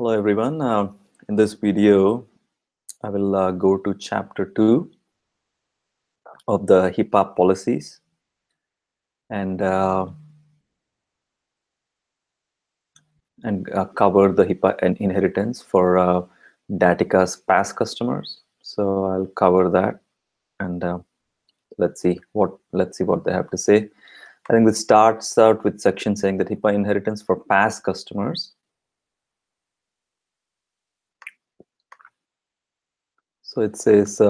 Hello everyone. In this video, I will go to chapter 2 of the HIPAA policies and cover the HIPAA and inheritance for Datica's past customers. So I'll cover that and let's see what they have to say. I think this starts out with section saying that HIPAA inheritance for past customers. So it says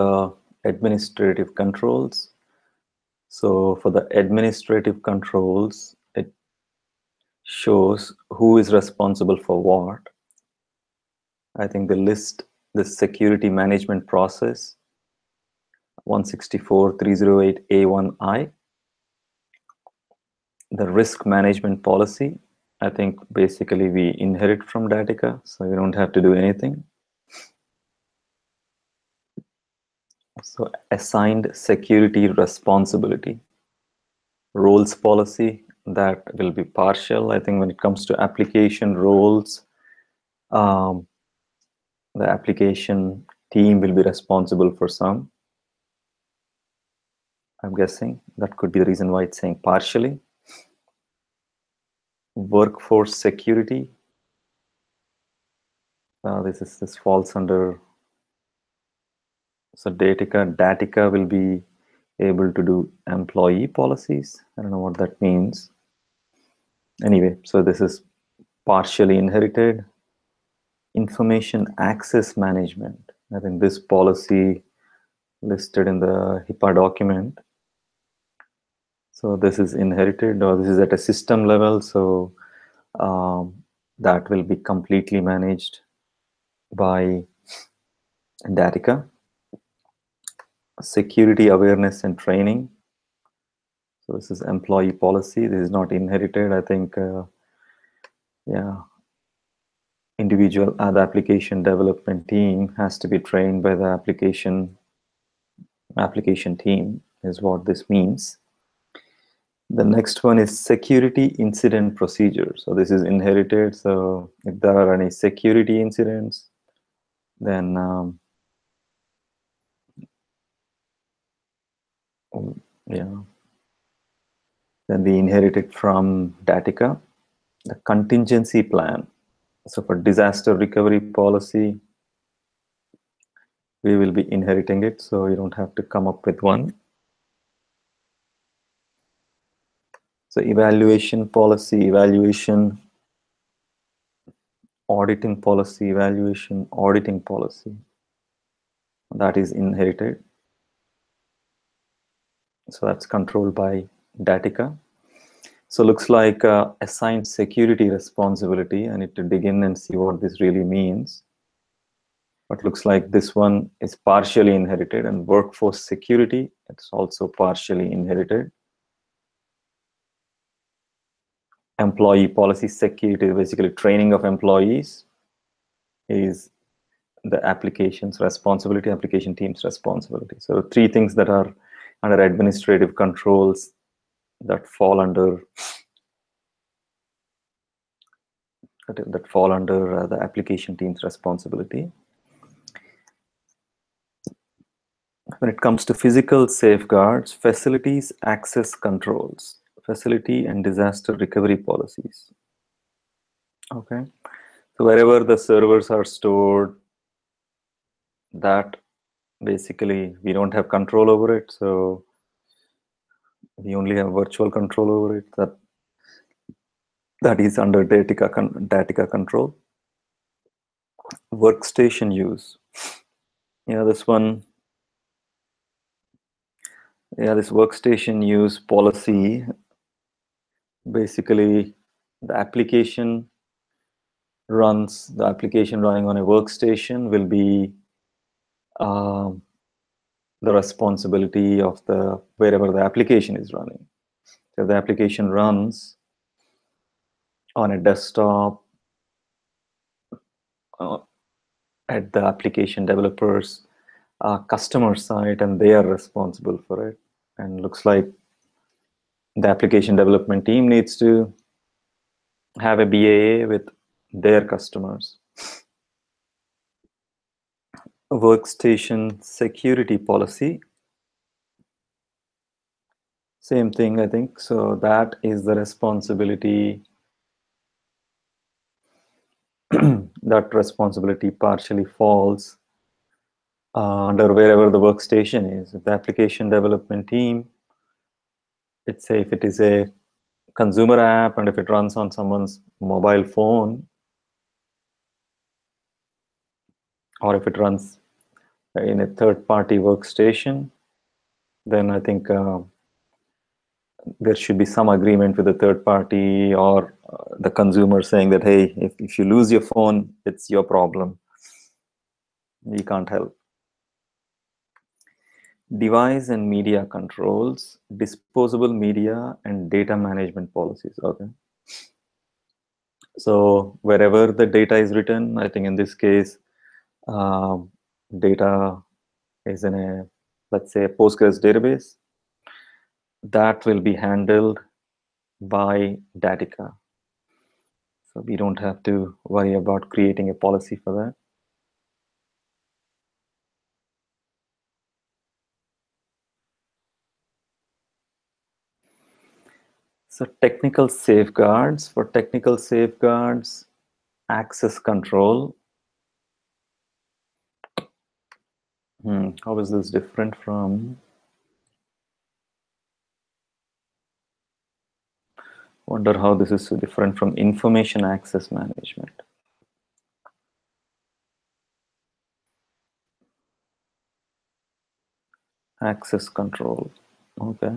administrative controls. So for the administrative controls, it shows who is responsible for what. I think they list the security management process 164.308A1I. The risk management policy, I think basically we inherit from Datica, so we don't have to do anything. So assigned security responsibility. Roles policy, that will be partial. I think when it comes to application roles, the application team will be responsible for some. I'm guessing that could be the reason why it's saying partially. Workforce security. This falls under. So Datica will be able to do employee policies. I don't know what that means. Anyway, so this is partially inherited. Information access management. I think this policy listed in the HIPAA document. So this is inherited, or this is at a system level. So that will be completely managed by Datica. Security awareness and training. So this is employee policy. This is not inherited. I think, yeah, individual the application development team has to be trained by the application team is what this means. The next one is security incident procedure. So this is inherited. So if there are any security incidents, then then we inherit it from Datica. The contingency plan. So for disaster recovery policy, we will be inheriting it, so you don't have to come up with one. So evaluation policy, evaluation, auditing policy, evaluation, auditing policy. That is inherited. So that's controlled by Datica. So looks like assigned security responsibility. I need to dig in and see what this really means. But looks like this one is partially inherited, and workforce security, it's also partially inherited. Employee policy security, basically training of employees, is the application's responsibility, application team's responsibility. So the 3 things that are under administrative controls that fall under the application team's responsibility. When it comes to physical safeguards, facilities access controls, facility and disaster recovery policies. Okay, so wherever the servers are stored, that basically we don't have control over it, so we only have virtual control over it. That is under Datica control. Workstation use. This one. This workstation use policy, basically the application running on a workstation will be the responsibility of wherever the application is running. So if the application runs on a desktop at the application developer's customer site, and they are responsible for it. And looks like the application development team needs to have a BAA with their customers. Workstation security policy. Same thing, I think. So that is the responsibility. That responsibility partially falls under wherever the workstation is. If the application development team, let's say if it is a consumer app and if it runs on someone's mobile phone, or if it runs in a third-party workstation, then I think there should be some agreement with the third party or the consumer saying that, hey, if you lose your phone, it's your problem. We can't help. Device and media controls, disposable media and data management policies. Okay. So wherever the data is written, I think in this case, data is in a, let's say, a Postgres database, that will be handled by Datica. So we don't have to worry about creating a policy for that. So technical safeguards, for technical safeguards, access control. How is this different from, wonder how this is so different from information access management. Access control, okay.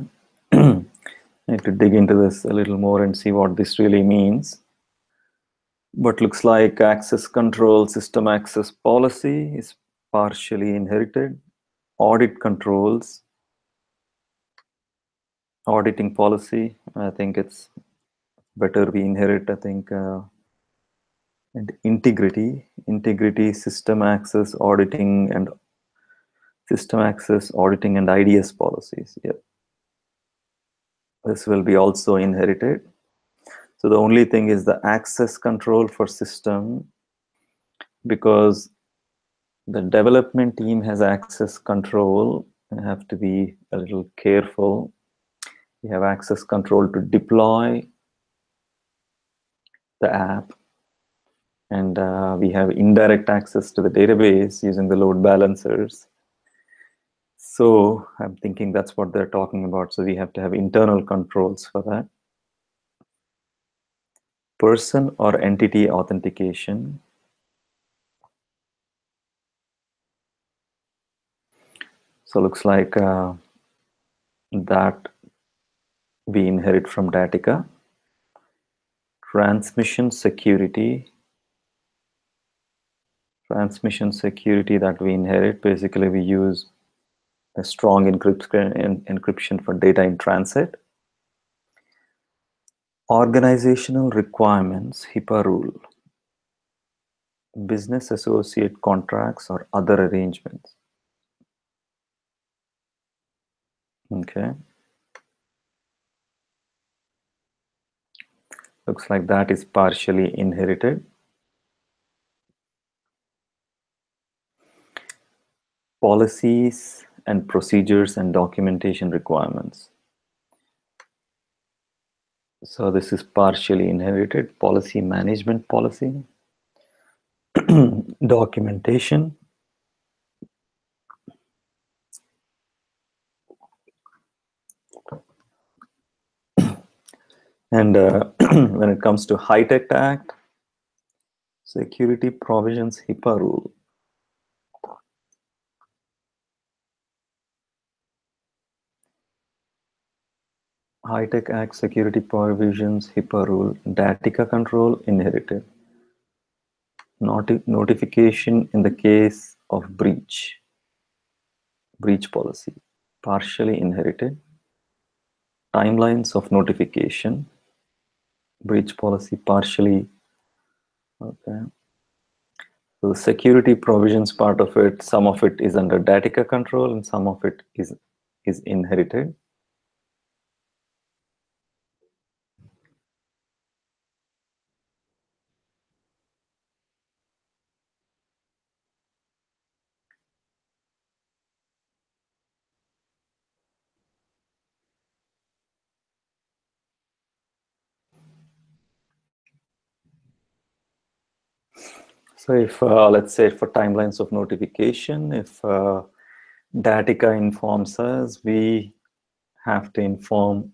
Need to dig into this a little more and see what this really means. But looks like access control, system access policy is partially inherited. Audit controls, auditing policy, I think it's better we inherit, I think, and integrity, system access auditing and IDS policies. Yeah, this will be also inherited. So the only thing is the access control for system, because the development team has access control. I have to be a little careful. We have access control to deploy the app, and we have indirect access to the database using the load balancers. So I'm thinking that's what they're talking about. So we have to have internal controls for that. Person or entity authentication. So looks like that we inherit from Datica. Transmission security. Transmission security that we inherit, basically we use a strong encryption for data in transit. Organizational requirements, HIPAA rule. Business associate contracts or other arrangements. Okay. Looks like that is partially inherited. Policies and procedures and documentation requirements. So this is partially inherited. Policy management policy. Documentation. And when it comes to High-Tech Act, security provisions, HIPAA rule. High-Tech Act, security provisions, HIPAA rule, Datica control, inherited. Notification in the case of breach policy, partially inherited. Timelines of notification, breach policy, partially, okay. So the security provisions part of it, some of it is under Datica control and some of it is inherited. So if, let's say for timelines of notification, if Datica informs us, we have to inform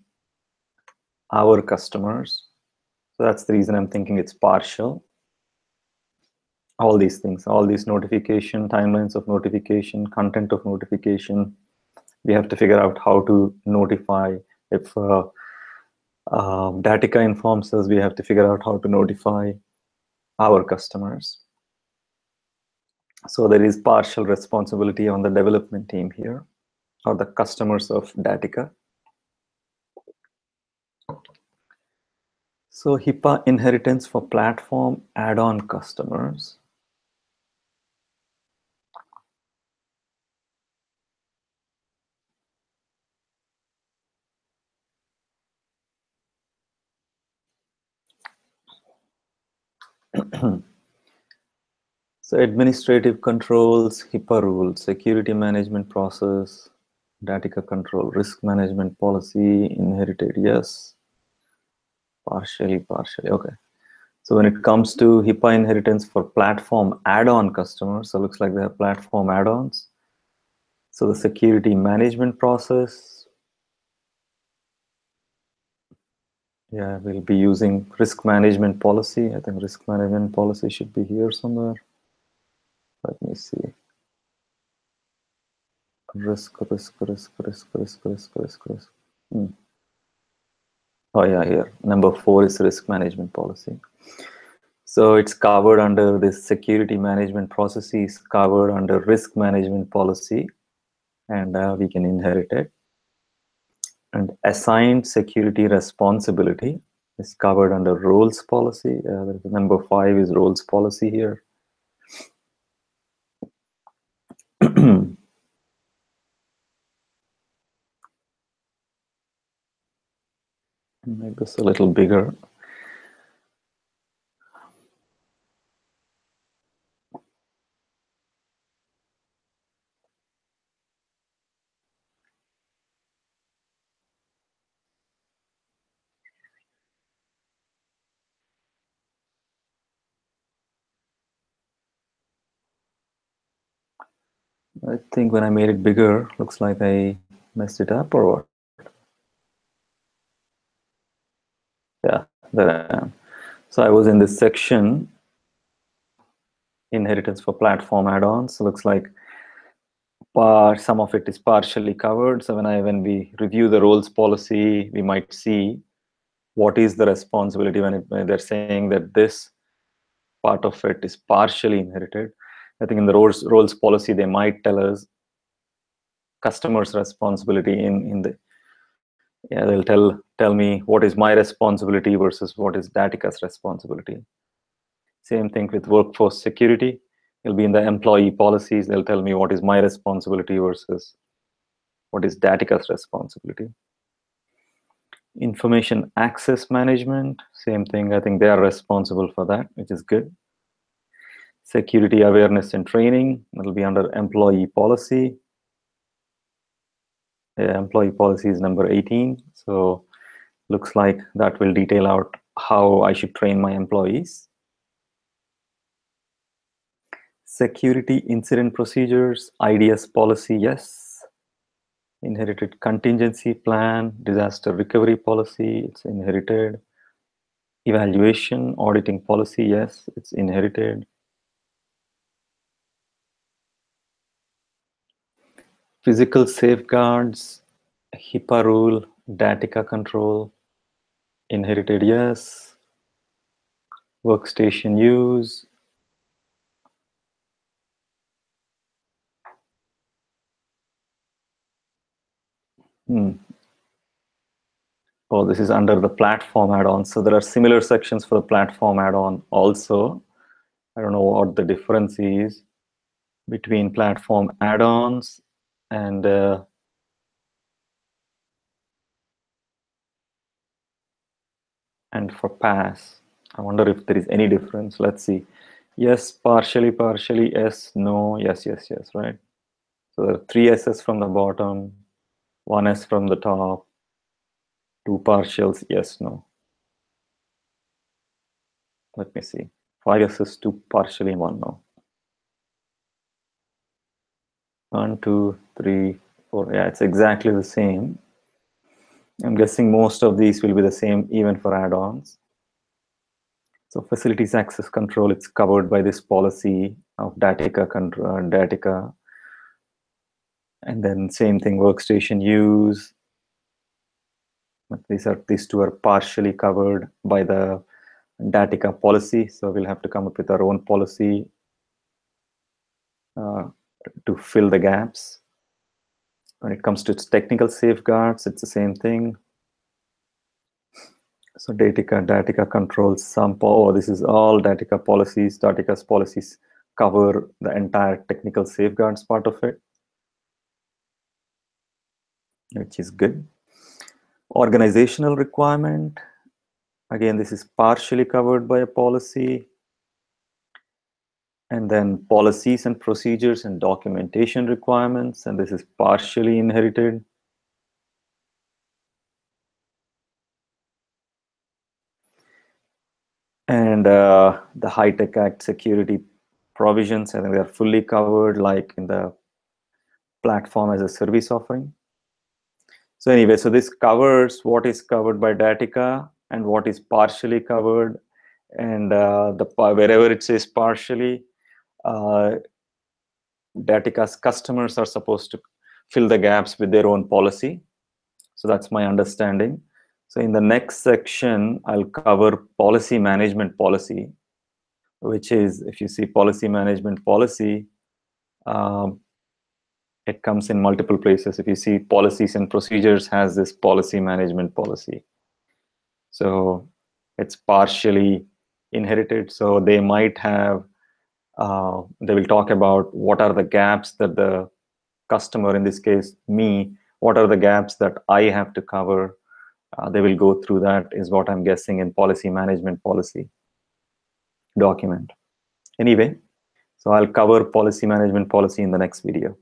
our customers. So that's the reason I'm thinking it's partial. All these things, all these notification, timelines of notification, content of notification, we have to figure out how to notify. If Datica informs us, we have to figure out how to notify our customers. So there is partial responsibility on the development team here, or the customers of Datica. So HIPAA inheritance for platform add-on customers. So administrative controls, HIPAA rules, security management process, Datica control, risk management policy, inherited, yes. Partially, okay. So when it comes to HIPAA inheritance for platform add-on customers, so it looks like they have platform add-ons. So the security management process, yeah, we'll be using risk management policy. I think risk management policy should be here somewhere. Let me see. Risk. Oh yeah, here. Number 4 is risk management policy. So it's covered under this security management processes, covered under risk management policy, and we can inherit it. And assigned security responsibility is covered under roles policy. Number 5 is roles policy here. Make this a little bigger. I think when I made it bigger, looks like I messed it up or what? Yeah, there I am. So I was in this section, inheritance for platform add-ons. Looks like some of it is partially covered. So when we review the roles policy, we might see what is the responsibility when they're saying that this part of it is partially inherited. I think in the roles policy, they might tell us customer's responsibility they'll tell me what is my responsibility versus what is Datica's responsibility. Same thing with workforce security. It'll be in the employee policies. They'll tell me what is my responsibility versus what is Datica's responsibility. Information access management, same thing. I think they are responsible for that, which is good. Security awareness and training, it'll be under employee policy. Employee policy is number 18. So looks like that will detail out how I should train my employees. Security incident procedures, IDS policy, yes. Inherited contingency plan, disaster recovery policy, it's inherited. Evaluation, auditing policy, yes, it's inherited. Physical safeguards, HIPAA rule, Datica control, inherited, yes. Workstation use. Oh, this is under the platform add-on. So there are similar sections for the platform add-on also. I don't know what the difference is between platform add-ons and for PaaS. I wonder if there is any difference. Let's see. Yes, partially, yes, no, yes, right? So there are 3 S's from the bottom, 1 S from the top, 2 partials, yes, no. Let me see. 5s is 2 partially in 1 now. 1, 2, 3, 4. Yeah, it's exactly the same. I'm guessing most of these will be the same even for add-ons. So facilities access control, it's covered by this policy of Datica control, Datica. And then same thing, workstation use. But these two are partially covered by the Datica policy. So we'll have to come up with our own policy to fill the gaps. When it comes to its technical safeguards, it's the same thing. So Datica controls some, this is all Datica policies. Datica's policies cover the entire technical safeguards part of it, which is good. Organizational requirement, again, this is partially covered by a policy. And then policies and procedures and documentation requirements, and this is partially inherited. And the HITECH Act security provisions, I think they are fully covered, like in the platform as a service offering. So anyway, so this covers what is covered by Datica and what is partially covered. And wherever it says partially, Datica's customers are supposed to fill the gaps with their own policy. So that's my understanding. So in the next section, I'll cover policy management policy, which is, if you see policy management policy, it comes in multiple places. If you see policies and procedures has this policy management policy. So it's partially inherited. So they might have, they will talk about what are the gaps that the customer, in this case, me, what are the gaps that I have to cover. They will go through that, is what I'm guessing, in policy management policy document. Anyway, so I'll cover policy management policy in the next video.